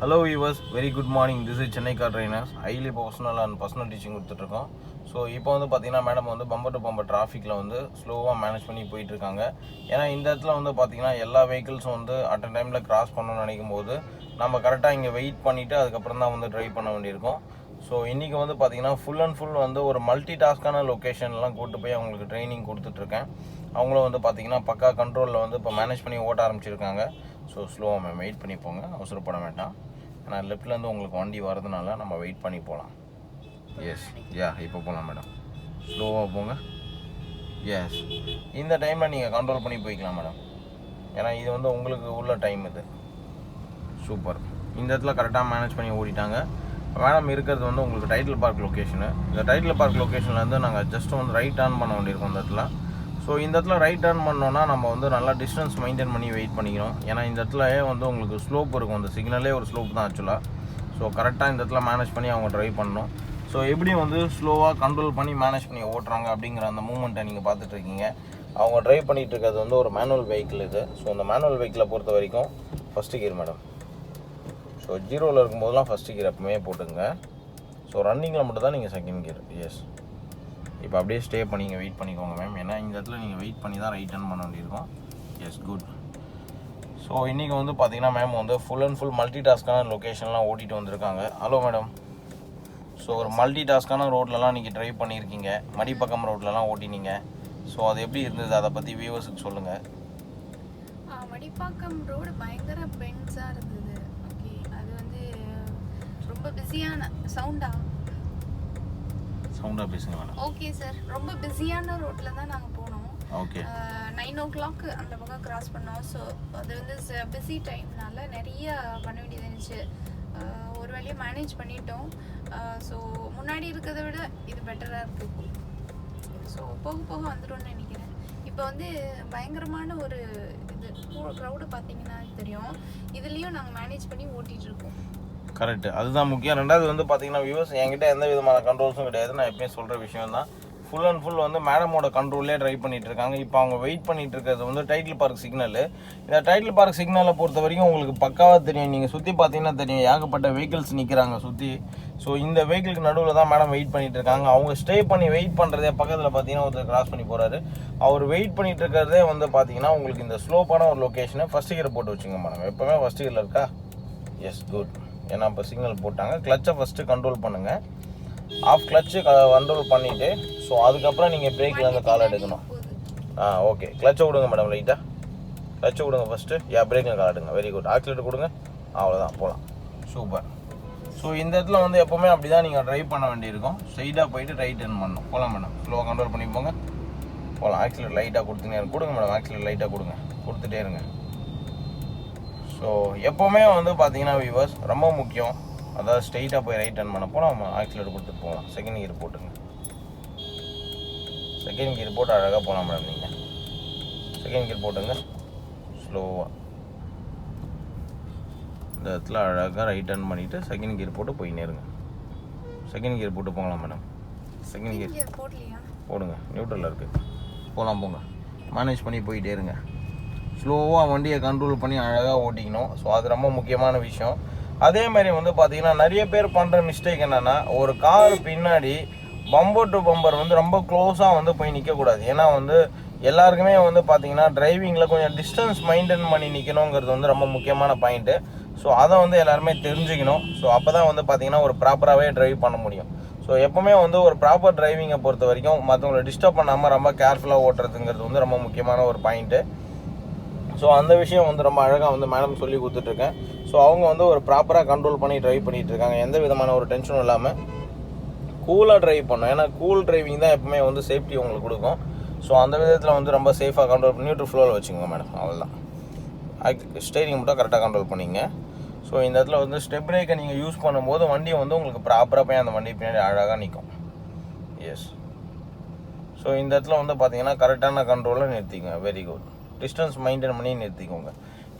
Hello viewers, very good morning. This is Chennai car trainers. Highly professional and personal teaching கொடுத்துட்ருக்கோம். So இப்போ வந்து பார்த்தீங்கன்னா madam வந்து bumper to bumper டிராஃபிக்கில் வந்து ஸ்லோவாக மேனேஜ் பண்ணி போயிட்டுருக்காங்க. ஏன்னா இந்த இடத்துல வந்து பார்த்தீங்கன்னா எல்லா வெஹிக்கிள்ஸும் வந்து அட் அ டைமில் கிராஸ் பண்ணணும்னு நினைக்கும் போது நம்ம கரெக்டாக இங்கே வெயிட் பண்ணிவிட்டு அதுக்கப்புறம் தான் வந்து ட்ரைவ் பண்ண வேண்டியிருக்கும். ஸோ இன்றைக்கி வந்து பார்த்தீங்கன்னா ஃபுல் அண்ட் ஃபுல் வந்து ஒரு மல்டி டாஸ்க்கான லொக்கேஷன்லாம் கூப்பிட்டு போய் அவங்களுக்கு ட்ரைனிங் கொடுத்துட்ருக்கேன். அவங்களும் வந்து பார்த்தீங்கன்னா பக்கா கண்ட்ரோலில் வந்து இப்போ மேனேஜ் பண்ணி ஓட்ட ஆரம்பிச்சிருக்காங்க. ஸோ ஸ்லோவாக மேம் வெயிட் பண்ணி போங்க, அவசரப்பட வேண்டாம். ஏன்னா லெஃப்ட்லேருந்து உங்களுக்கு வண்டி வரதுனால நம்ம வெயிட் பண்ணி போகலாம். எஸ் இப்போ போகலாம் மேடம், ஸ்லோவாக போங்க. எஸ் இந்த டைமில் நீங்கள் கண்ட்ரோல் பண்ணி போய்க்கலாம் மேடம், ஏன்னா இது வந்து உங்களுக்கு உள்ள டைம் இது. சூப்பர், இந்த இடத்துல கரெக்டாக மேனேஜ் பண்ணி ஓடிட்டாங்க. மேடம் இருக்கிறது வந்து உங்களுக்கு டைட்டில் பார்க் லொக்கேஷனு. இந்த டைட்டில் பார்க் லொக்கேஷன்லேருந்து நாங்கள் ஜஸ்ட் வந்து ரைட் டர்ன் பண்ண வேண்டியிருக்கோம் இந்த இடத்துல. ஸோ இந்த இடத்துல ரைட் டர்ன் பண்ணோன்னா நம்ம வந்து நல்லா டிஸ்டன்ஸ் மெயின்டைன் பண்ணி வெயிட் பண்ணிக்கணும். ஏன்னா இந்த இடத்துல வந்து உங்களுக்கு ஸ்லோப் இருக்கும், அந்த சிக்னலே ஒரு ஸ்லோப் தான் ஆக்சுவலாக. ஸோ கரெக்டாக இந்த இடத்துல மேனேஜ் பண்ணி அவங்க ட்ரைவ் பண்ணணும். ஸோ எப்படி வந்து ஸ்லோவாக கண்ட்ரோல் பண்ணி மேனேஜ் பண்ணி ஓட்டுறாங்க அப்படிங்கிற அந்த மூமெண்ட்டை நீங்கள் பார்த்துட்ருக்கீங்க. அவங்க ட்ரைவ் பண்ணிகிட்டு இருக்கிறது வந்து ஒரு மேனுவல் வெஹிக்கிள் இது. ஸோ அந்த மேனுவல் வெஹிக்கிளை பொறுத்த வரைக்கும் ஃபஸ்ட்டு கியர் மேடம். ஸோ ஜீரோவில் இருக்கும்போதெல்லாம் ஃபஸ்ட்டு கியர் எப்பவுமே போட்டுங்க. ஸோ ரன்னிங்கில் மட்டும் தான் நீங்கள் செகண்ட் கியர். எஸ் இப்போ அப்படியே ஸ்டே பண்ணி நீங்கள் வெயிட் பண்ணிக்கோங்க மேம், ஏன்னா இந்த இடத்துல நீங்கள் வெயிட் பண்ணி தான் ரைட் டர்ன் பண்ண வேண்டியிருக்கும். Yes good. ஸோ இன்றைக்கி வந்து பார்த்தீங்கன்னா மேம் வந்து ஃபுல் அண்ட் ஃபுல் மல்டி டாஸ்க்கான லொக்கேஷன்லாம் ஓட்டிகிட்டு வந்திருக்காங்க. Hello madam. ஸோ ஒரு மல்டி டாஸ்க்கான ரோட்லலாம் நீங்கள் ட்ரைவ் பண்ணியிருக்கீங்க, மடிப்பக்கம் ரோட்லலாம் ஓட்டினீங்க. ஸோ அது எப்படி இருந்தது, அதை பற்றி வியூவர்ஸுக்கு சொல்லுங்கள். மடிப்பாக்கம் ரோடு பயங்கர பென்ஸாக இருந்தது. ஓகே, அது வந்து ரொம்ப பிஸியான சவுண்டாக பேசுங்க மேடம். ஓகே சார், ரொம்ப பிஸியான ரோட்டில் தான் நாங்கள் போனோம். ஓகே, 9 o'clock அந்த பக்கம் கிராஸ் பண்ணோம். ஸோ அது வந்து பிஸி டைம்னால நிறைய பண்ண வேண்டியது இருந்துச்சு. ஒரு வழியாக மேனேஜ் பண்ணிட்டோம். ஸோ முன்னாடி இருக்கிறத விட இது பெட்டராக இருக்குது. ஸோ போக போக வந்துடும்னு நினைக்கிறேன். இப்போ வந்து பயங்கரமான ஒரு இது க்ரௌடு பார்த்தீங்கன்னா தெரியும். இதுலேயும் நாங்கள் மேனேஜ் பண்ணி ஓட்டிகிட்ருக்கோம். கரெக்டு, அதுதான் முக்கியம். ரெண்டாவது வந்து பார்த்தீங்கன்னா வியூவர்ஸ், என்கிட்ட எந்த விதமான கண்ட்ரோல்ஸும் கிடையாது. நான் எப்பயும் சொல்கிற விஷயம் தான், ஃபுல் அண்ட் ஃபுல் வந்து மேடமோட கண்ட்ரோல்லே ட்ரைவ் பண்ணிகிட்டு இருக்காங்க. இப்போ அவங்க வெயிட் பண்ணிகிட்டு இருக்கிறது வந்து டைட்டில் பார்க் சிக்னல். இந்த டைட்டில் பார்க் சிக்னலை பொறுத்த வரைக்கும் உங்களுக்கு பக்காவாக தெரியும். நீங்கள் சுற்றி பார்த்தீங்கன்னா தெரியும், ஏகப்பட்ட வெஹிக்கிள்ஸ் நிற்கிறாங்க சுற்றி. ஸோ இந்த வெஹிக்கிளுக்கு நடுவில் தான் மேடம் வெயிட் பண்ணிகிட்டு இருக்காங்க. அவங்க ஸ்டே பண்ணி வெயிட் பண்ணுறதே பக்கத்தில் பார்த்தீங்கன்னா ஒருத்தர் கிராஸ் பண்ணி போகிறாரு. அவர் வெயிட் பண்ணிகிட்டு இருக்கிறதே வந்து பார்த்தீங்கன்னா உங்களுக்கு இந்த ஸ்லோப்பான ஒரு லொக்கேஷனை ஃபஸ்ட் கியர் போட்டு வச்சுங்க மேடம். எப்போவுமே ஃபஸ்ட் கியரில் இருக்கா? Yes good. ஏன்னா இப்போ சிக்னல் போட்டாங்க. கிளச்சை ஃபஸ்ட்டு கண்ட்ரோல் பண்ணுங்கள். ஆஃப் கிளச்சு கண்ட்ரோல் பண்ணிவிட்டு ஸோ அதுக்கப்புறம் நீங்கள் பிரேக்லேருந்து கால் எடுக்கணும். ஓகே, கிளச்சை விடுங்க மேடம், லைட்டாக கிளச்சை விடுங்க ஃபஸ்ட்டு. பிரேக்கில் கால் எடுங்க. Very good. ஆக்சிலேட்டர் கொடுங்க, அவ்வளோதான், போகலாம். சூப்பர். ஸோ இந்த இடத்துல வந்து எப்போவுமே அப்படி தான் நீங்கள் ட்ரைவ் பண்ண வேண்டியிருக்கும். ஸ்ட்ரைட்டாக போயிட்டு ரைட் டர்ன் பண்ணணும். போகலாம் மேடம், ஸ்லோவாக கண்ட்ரோல் பண்ணி போங்க, போகலாம். ஆக்சிலேட்டர் லைட்டாக கொடுத்துனே கொடுங்க மேடம், ஆக்சிலேட்டர் லைட்டாக கொடுங்க, கொடுத்துட்டே இருங்க. ஸோ எப்போவுமே வந்து பார்த்தீங்கன்னா வியூவர்ஸ் ரொம்ப முக்கியம், அதாவது ஸ்ட்ரெயிட்டாக போய் ரைட் டர்ன் பண்ண போனால் நம்ம ஆக்சிலேட்டர் கொடுத்துட்டு போகலாம். செகண்ட் கியர் போட்டுங்க, செகண்ட் கியர் போட்டு அழகாக போகலாம் மேடம். நீங்கள் செகண்ட் கியர் போட்டுங்க, ஸ்லோவாக இந்த இடத்துல அழகாக ரைட் டர்ன் பண்ணிவிட்டு செகண்ட் கியர் போட்டு போயின்னே இருங்க. செகண்ட் கியர் போட்டு போகலாம் மேடம். செகண்ட் கியர் போடுங்க, நியூட்ரலில் இருக்குது. போகலாம், போங்க, மேனேஜ் பண்ணி போயிட்டே இருங்க. ஸ்லோவாக வண்டியை கண்ட்ரோல் பண்ணி அழகாக ஓட்டிக்கணும். ஸோ அது ரொம்ப முக்கியமான விஷயம். அதே மாதிரி வந்து பார்த்தீங்கன்னா நிறைய பேர் பண்ணுற மிஸ்டேக் என்னென்னா, ஒரு கார் பின்னாடி பம்பர் டு பம்பர் வந்து ரொம்ப க்ளோஸாக வந்து போய் நிற்கக்கூடாது. ஏன்னா வந்து எல்லாருக்குமே வந்து பார்த்தீங்கன்னா டிரைவிங்கில் கொஞ்சம் டிஸ்டன்ஸ் மெயின்டைன் பண்ணி நிற்கணுங்கிறது வந்து ரொம்ப முக்கியமான பாயிண்ட்டு. ஸோ அதை வந்து எல்லாருமே தெரிஞ்சுக்கணும். ஸோ அப்போ தான் வந்து பார்த்தீங்கன்னா ஒரு ப்ராப்பராகவே ட்ரைவ் பண்ண முடியும். ஸோ எப்போவுமே வந்து ஒரு ப்ராப்பர் டிரைவிங்கை பொறுத்த வரைக்கும் மற்றவங்களை டிஸ்டர்ப் பண்ணாமல் ரொம்ப கேர்ஃபுல்லாக ஓட்டுறதுங்கிறது வந்து ரொம்ப முக்கியமான ஒரு பாயிண்ட்டு. ஸோ அந்த விஷயம் வந்து ரொம்ப அழகாக வந்து மேடம் சொல்லி கொடுத்துட்ருக்கேன். ஸோ அவங்க வந்து ஒரு ப்ராப்பராக கண்ட்ரோல் பண்ணி ட்ரைவ் பண்ணிகிட்டு இருக்காங்க, எந்த விதமான ஒரு டென்ஷனும் இல்லாமல் கூலாக ட்ரைவ் பண்ணணும். ஏன்னா கூல் டிரைவிங் தான் எப்பவுமே வந்து சேஃப்டி உங்களுக்கு கொடுக்கும். ஸோ அந்த விதத்தில் வந்து ரொம்ப சேஃபாக கண்ட்ரோல் பண்ணி நியூட்ரல் ஃப்ளோவில் வச்சுக்கோங்க மேடம், அவ்வளோதான். ஸ்டேரிங் மட்டும் கரெக்டாக கண்ட்ரோல் பண்ணிங்க. ஸோ இந்த இடத்துல வந்து ஸ்டெப் பிரேக்கை நீங்கள் யூஸ் பண்ணும்போது வண்டி வந்து உங்களுக்கு ப்ராப்பராக போய் அந்த வண்டி பின்னாடி அழகாக நிற்கும். எஸ். ஸோ இந்த இடத்துல வந்து பார்த்தீங்கன்னா கரெக்டான கண்ட்ரோலில் நிறுத்திக்கோங்க. Very good. டிஸ்டன்ஸ் மெயின்டைன் பண்ணி நிறுத்திக்கோங்க.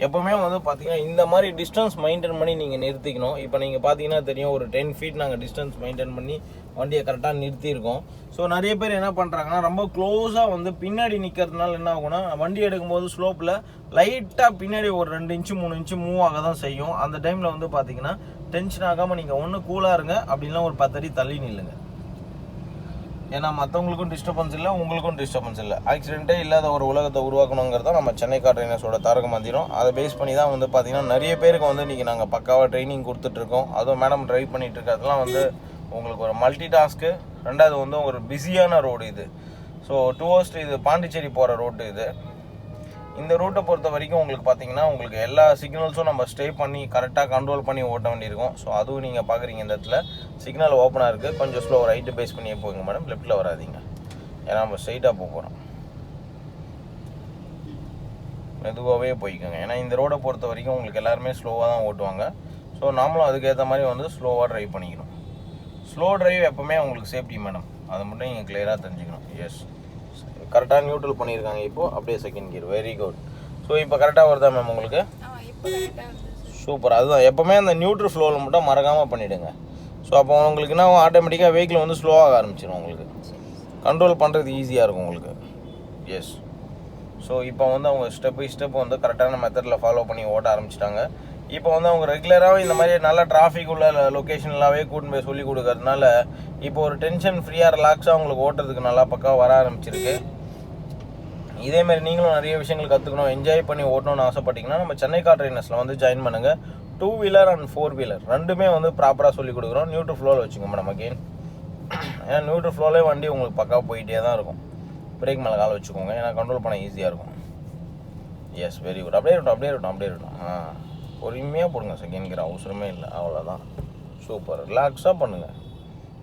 எப்போவுமே வந்து பார்த்தீங்கன்னா இந்த மாதிரி டிஸ்டன்ஸ் மெயின்டைன் பண்ணி நீங்கள் நிறுத்திக்கணும். இப்போ நீங்கள் பார்த்தீங்கன்னா தெரியும், ஒரு 10 ஃபீட் நாங்கள் டிஸ்டன்ஸ் மெயின்டைன் பண்ணி வண்டியை கரெக்டாக நிறுத்தியிருக்கோம். ஸோ நிறைய பேர் என்ன பண்ணுறாங்கன்னா, ரொம்ப க்ளோஸாக வந்து பின்னாடி நிற்கிறதுனால என்ன ஆகும்னா, வண்டி எடுக்கும்போது ஸ்லோப்பில் லைட்டாக பின்னாடி ஒரு 2 இன்ச்சு 3 இன்ச்சு மூவ் ஆக தான் செய்யும். அந்த டைமில் வந்து பார்த்தீங்கன்னா டென்ஷன் ஆகாமல் நீங்கள் ஒன்று கூலாக இருங்க, அப்படின்லாம் ஒரு 10 அடி தள்ளி நில்லுங்க. ஏன்னா மற்றவங்களுக்கும் டிஸ்டர்பன்ஸ் இல்லை, உங்களுக்கும் டிஸ்டர்பன்ஸ் இல்லை. ஆக்சிடென்ட்டே இல்லாத ஒரு உலகத்தை உருவாக்கணுங்கிறத நம்ம சென்னை கார் ட்ரைனர்ஸோட தாரக மந்திரம். அதை பேஸ் பண்ணி தான் வந்து பார்த்தீங்கன்னா நிறைய பேருக்கு வந்து இன்றைக்கி நாங்கள் பக்காவாக ட்ரைனிங் கொடுத்துட்ருக்கோம். அதுவும் மேடம் ட்ரைவ் பண்ணிகிட்டு இருக்கிறதுலாம் வந்து உங்களுக்கு ஒரு மல்டி டாஸ்க்கு. ரெண்டாவது வந்து ஒரு பிஸியான ரோடு இது. ஸோ டுவர்ஸ்ட் இது பாண்டிச்சேரி போகிற ரோடு இது. இந்த ரூட்டை பொறுத்த வரைக்கும் உங்களுக்கு பார்த்தீங்கன்னா உங்களுக்கு எல்லா சிக்னல்ஸும் நம்ம ஸ்டே பண்ணி கரெக்டாக கண்ட்ரோல் பண்ணி ஓட்ட வேண்டியிருக்கும். ஸோ அதுவும் நீங்கள் பார்க்குறீங்க, இந்த இடத்துல சிக்னல் ஓப்பனாக இருக்குது. கொஞ்சம் ஸ்லோ ரைட்டு பேஸ் பண்ணியே போங்க மேடம், லெஃப்ட்டில் வராதிங்க. ஏன்னா நம்ம ஸ்ட்ரைட்டாக போக போகிறோம். மெதுவாகவே போய்க்கோங்க. ஏன்னா இந்த ரோடை பொறுத்த வரைக்கும் உங்களுக்கு எல்லாருமே ஸ்லோவாக தான் ஓட்டுவாங்க. ஸோ நாமளும் அதுக்கேற்ற மாதிரி வந்து ஸ்லோவாக ட்ரைவ் பண்ணிக்கணும். ஸ்லோ ட்ரைவ் எப்போவுமே உங்களுக்கு சேஃப்டி மேடம், அதை மட்டும் நீங்கள் கிளியராக தெரிஞ்சுக்கணும். எஸ், கரெக்டாக நியூட்ரல் பண்ணியிருக்காங்க. இப்போது அப்படியே second gear. Very good. So இப்போ கரெக்டாக வருதா மேம் உங்களுக்கு? சூப்பர். அதுதான் எப்போவுமே அந்த நியூட்ரல் ஃப்ளோவில் மட்டும் மறக்காமல் பண்ணிவிடுங்க. ஸோ அப்போ உங்களுக்கு என்ன ஆட்டோமேட்டிக்காக வெஹிக்கிள் வந்து ஸ்லோவாக ஆரம்பிச்சிடும். உங்களுக்கு கண்ட்ரோல் பண்ணுறது ஈஸியாக இருக்கும் உங்களுக்கு. எஸ். ஸோ இப்போ வந்து அவங்க ஸ்டெப் பை ஸ்டெப் வந்து கரெக்டான மெத்தடில் ஃபாலோ பண்ணி ஓட்ட ஆரம்பிச்சிட்டாங்க. இப்போ வந்து அவங்க ரெகுலராகவே இந்த மாதிரி நல்ல டிராஃபிக் உள்ள லொக்கேஷன்லாவே கூட்டின்னு போய் சொல்லி கொடுக்கறதுனால இப்போ ஒரு டென்ஷன் ஃப்ரீயாக ரிலாக்ஸாக உங்களுக்கு ஓட்டுறதுக்கு நல்லா பக்கம் வர ஆரம்பிச்சிருக்கு. இதேமாரி நீங்களும் நிறைய விஷயங்கள் கற்றுக்கணும், என்ஜாய் பண்ணி ஓட்டணும்னு ஆசைப்பட்டீங்கன்னா நம்ம சென்னை கார் ட்ரைனர்ஸில் வந்து ஜாயின் பண்ணுங்கள். 2 வீலர் அண்ட் 4 வீலர் ரெண்டுமே வந்து ப்ராப்பராக சொல்லி கொடுக்குறோம். நியூட்ரல் ஃப்ளோவில் வச்சுக்கோங்க மேடம் அகெயின். ஏன்னா நியூட்ரல் ஃப்ளோவிலே வண்டி உங்களுக்கு பக்காவாக போயிட்டே தான் இருக்கும். பிரேக் மேலே கால் வச்சுக்கோங்க, ஏன்னா கண்ட்ரோல் பண்ண ஈஸியாக இருக்கும். Yes, very good. அப்படியே இருக்கட்டும், அப்படியே இருக்கட்டும், அப்படியே இருக்கட்டும். பொறுமையாக போடுங்க, செகண்ட் கியர் அவசரமே இல்லை, அவ்வளோதான். சூப்பர். ரிலாக்ஸாக பண்ணுங்கள்,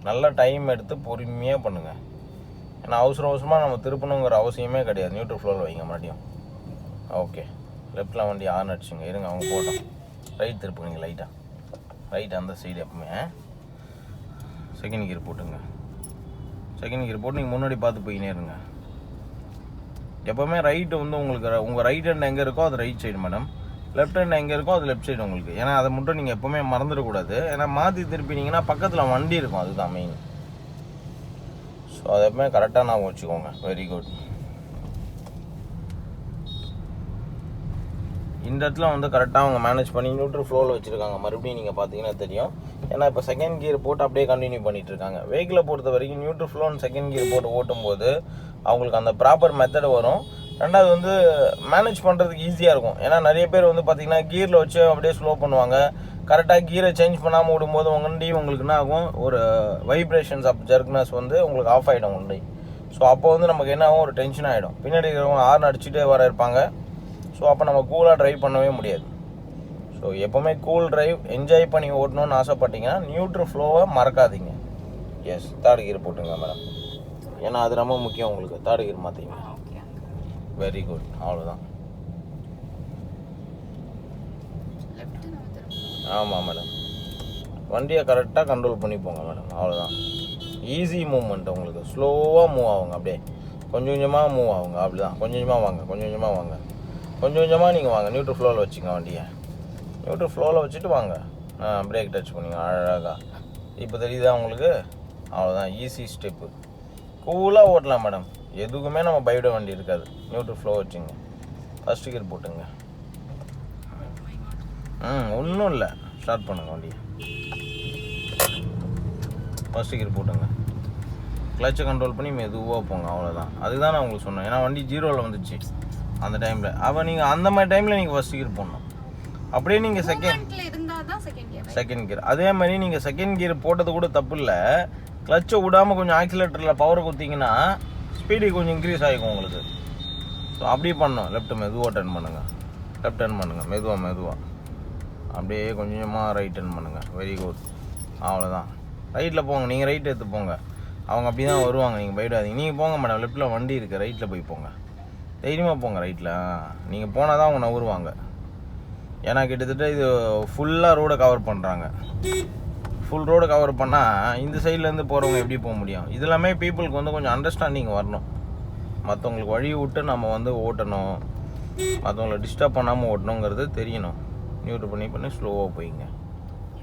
நல்லா டைம் எடுத்து பொறுமையாக பண்ணுங்கள். ஏன்னா அவசரமாக நம்ம திருப்பணுங்கிற அவசியமே கிடையாது. நியூட்ரல் ஃப்ளோவில் வைங்க மறுபடியும். ஓகே, லெஃப்ட்டில் வண்டி ஆன் அடிச்சுங்க. இருங்க, அவங்க போட்டோம். ரைட் திருப்புங்க லைட்டாக, ரைட் அந்த சைடு. எப்பவுமே செகண்ட் கியர் போட்டுங்க. செகண்ட் கியர் போட்டு நீங்கள் முன்னாடி பார்த்து போயினே இருங்க. எப்போவுமே ரைட்டு வந்து உங்களுக்கு உங்கள் ரைட் ஹேண்ட் எங்கே இருக்கோ அது right side madam, left hand எங்கே இருக்கோ அது லெஃப்ட் சைடு உங்களுக்கு. ஏன்னா அதை மட்டும் நீங்கள் எப்போவுமே மறந்துடக்கூடாது. ஏன்னா மாற்றி திருப்பினீங்கன்னா பக்கத்தில் வண்டி இருக்கும், அதுதான் மெயின். ஸோ அதை எப்பவுமே கரெக்டாக நான் வச்சுக்கோங்க. Very good. இந்த இடத்துல வந்து கரெக்டாக அவங்க மேனேஜ் பண்ணி நியூட்ரல் ஃப்ளோவில் வச்சுருக்காங்க. மறுபடியும் நீங்கள் பார்த்தீங்கன்னா தெரியும். ஏன்னா இப்போ செகண்ட் கியர் போட்டு அப்படியே கண்டினியூ பண்ணிகிட்டு இருக்காங்க. வெஹிக்கிளை பொறுத்த வரைக்கும் நியூட்ரல் ஃப்ளோன்னு செகண்ட் கியர் போட்டு ஓட்டும்போது அவங்களுக்கு அந்த ப்ராப்பர் மெத்தட் வரும். ரெண்டாவது வந்து மேனேஜ் பண்ணுறதுக்கு ஈஸியாக இருக்கும். ஏன்னா நிறைய பேர் வந்து பார்த்திங்கன்னா கியரில் வச்சு அப்படியே ஸ்லோ பண்ணுவாங்க. கரெக்டாக கீரை சேஞ்ச் பண்ணாமல் விடும்போது வண்டி உங்களுக்கு என்ன ஆகும், ஒரு வைப்ரேஷன்ஸ் ஆஃப் ஜர்க்னஸ் வந்து உங்களுக்கு ஆஃப் ஆகிடும் வண்டி. ஸோ அப்போ வந்து நமக்கு என்ன ஆகும், ஒரு டென்ஷன் ஆகிடும். பின்னாடி இருக்கிறவங்க ஹார்ன் அடிச்சுட்டே வர இருப்பாங்க. ஸோ அப்போ நம்ம கூலாக ட்ரைவ் பண்ணவே முடியாது. ஸோ எப்போவுமே கூல் ட்ரைவ் என்ஜாய் பண்ணி ஓட்டணும்னு ஆசைப்பட்டீங்கன்னா நியூட்ரல் ஃப்ளோவை மறக்காதீங்க. எஸ், தேர்ட் கியர் போட்டுங்க மேடம், ஏன்னா அது ரொம்ப முக்கியம் உங்களுக்கு. தேர்ட் கியர் மாற்றிங்க. வெரி குட், அவ்வளோதான். ஆமாம் மேடம், வண்டியை கரெக்டாக கண்ட்ரோல் பண்ணி போங்க மேடம், அவ்வளோதான். ஈஸி மூவ்மெண்ட் உங்களுக்கு. ஸ்லோவாக மூவ் ஆகுங்க, அப்படியே கொஞ்சம் கொஞ்சமாக மூவ் ஆகுங்க. அப்படி தான் கொஞ்சம் கொஞ்சமாக வாங்க, கொஞ்சம் கொஞ்சமாக வாங்க, கொஞ்சம் கொஞ்சமாக நீங்கள் வாங்க. நியூட்ரல் ஃப்ளோவில் வச்சுங்க வண்டியை. நியூட்ரல் ஃப்ளோவில் வச்சுட்டு வாங்க. பிரேக் டச் பண்ணிங்க அழகாக. இப்போ தெரியுதா உங்களுக்கு? அவ்வளோதான், ஈஸி ஸ்டெப்பு. கூலாக ஓட்டலாம் மேடம், எதுக்குமே நம்ம பயப்பட வேண்டி இருக்காது. நியூட்ரல் ஃப்ளோ வச்சுங்க. ஃபஸ்ட்டு கியர் போட்டுங்க. ஒன்றும் இல்லை, ஸ்டார்ட் பண்ணுங்க வண்டியை. ஃபஸ்ட்டு கியர் போட்டுங்க. கிளச்சை கண்ட்ரோல் பண்ணி மெதுவாக போங்க, அவ்வளோதான். அதுதான் நான் உங்களுக்கு சொன்னேன். ஏன்னா வண்டி 0ல் வந்துச்சு அந்த டைமில். அப்போ நீங்கள் அந்த மாதிரி டைமில் நீங்கள் ஃபஸ்ட்டு கியர் போடணும். அப்படியே நீங்கள் செகண்ட் கியர் அதே மாதிரி நீங்கள் செகண்ட் கியர் போட்டது கூட தப்பு இல்லை. கிளச்சை விடாமல் கொஞ்சம் ஆக்சிலேட்டரில் பவரை கொடுத்தீங்கன்னா ஸ்பீடு கொஞ்சம் இன்க்ரீஸ் ஆகிக்கும் உங்களுக்கு. ஸோ அப்படி பண்ணணும். லெஃப்ட்டு மெதுவாக டர்ன் பண்ணுங்கள், லெஃப்ட் டர்ன் பண்ணுங்கள், மெதுவாக அப்படியே கொஞ்சமாக ரைட் டர்ன் பண்ணுங்கள். வெரி குட், அவ்வளோதான். ரைட்டில் போங்க, நீங்கள் ரைட் எடுத்து போங்க. அவங்க அப்படி தான் வருவாங்க, நீங்கள் போயிடாதீங்க. நீங்கள் போங்க மேடம், லெஃப்ட்டில் வண்டி இருக்குது, ரைட்டில் போய் போங்க. தைரியமாக போங்க ரைட்டில். நீங்கள் போனால் தான் அவங்க நவுருவாங்க. ஏன்னா கிட்டத்தட்ட இது ஃபுல்லாக ரோடை கவர் பண்ணுறாங்க. ஃபுல் ரோடு கவர் பண்ணால் இந்த சைட்லேருந்து போகிறவங்க எப்படி போக முடியும்? இது எல்லாமே பீப்புளுக்கு வந்து கொஞ்சம் அண்டர்ஸ்டாண்டிங் வரணும். மற்றவங்களுக்கு வழி விட்டு நம்ம வந்து ஓட்டணும். மற்றவங்கள டிஸ்டர்ப் பண்ணாமல் ஓட்டணுங்கிறது தெரியணும். நியூட்ரல் பண்ணி ஸ்லோவாக போய்ங்க.